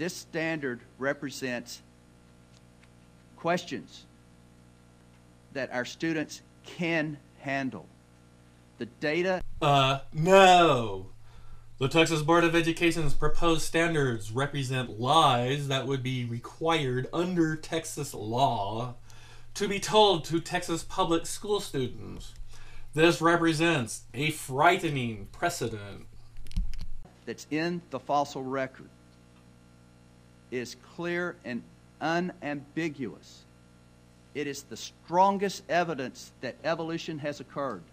this standard represents questions that our students can handle. The data... No. The Texas Board of Education's proposed standards represent lies that would be required under Texas law to be told to Texas public school students. This represents a frightening precedent. That's in the fossil record is clear and unambiguous. It is the strongest evidence that evolution has occurred.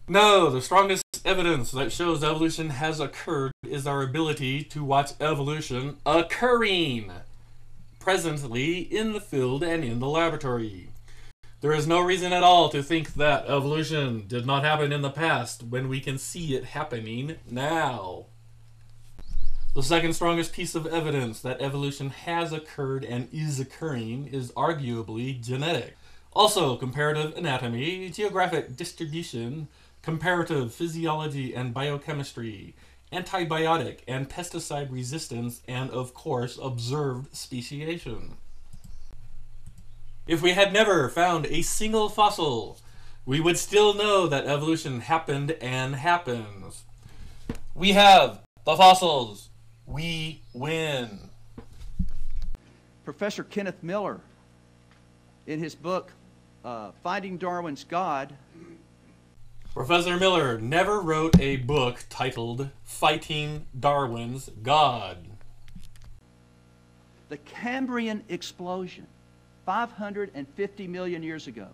No, the strongest evidence that shows evolution has occurred is our ability to watch evolution occurring presently in the field and in the laboratory. There is no reason at all to think that evolution did not happen in the past when we can see it happening now. The second strongest piece of evidence that evolution has occurred and is occurring is arguably genetic. Also, comparative anatomy, geographic distribution, comparative physiology and biochemistry, antibiotic and pesticide resistance, and of course, observed speciation. If we had never found a single fossil, we would still know that evolution happened and happens. We have the fossils. We win. Professor Kenneth Miller, in his book, Finding Darwin's God... Professor Miller never wrote a book titled Fighting Darwin's God. The Cambrian explosion, 550 million years ago.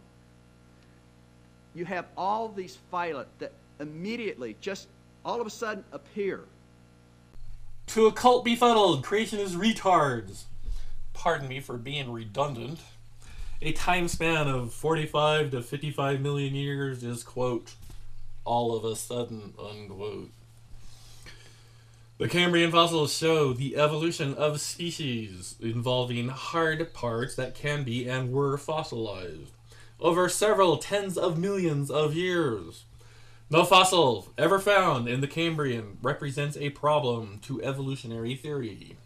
You have all these phyla that immediately, just all of a sudden, appear. To a cult befuddled creationist retards, pardon me for being redundant, a time span of 45 to 55 million years is, quote, all of a sudden, unquote. The Cambrian fossils show the evolution of species involving hard parts that can be and were fossilized over several tens of millions of years. No fossil ever found in the Cambrian represents a problem to evolutionary theory.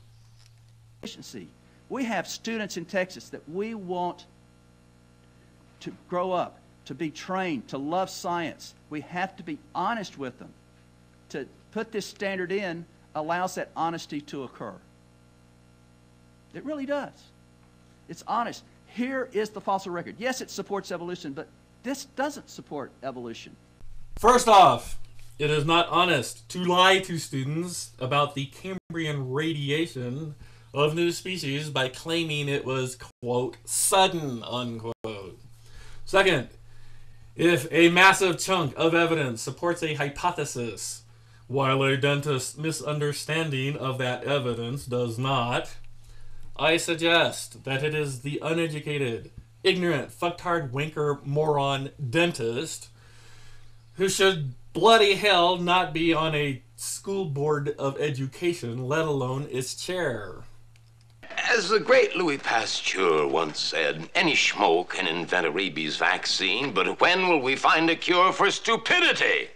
We have students in Texas that we want to grow up, to be trained, to love science. We have to be honest with them. To put this standard in allows that honesty to occur. It really does. It's honest. Here is the fossil record. Yes, it supports evolution, but this doesn't support evolution. First off, it is not honest to lie to students about the Cambrian radiation of new species by claiming it was, quote, sudden, unquote. Second, if a massive chunk of evidence supports a hypothesis, while a dentist's misunderstanding of that evidence does not, I suggest that it is the uneducated, ignorant, fucktard, wanker, moron dentist who should bloody hell not be on a school board of education, let alone its chair. As the great Louis Pasteur once said, any schmo can invent a rabies vaccine, but when will we find a cure for stupidity?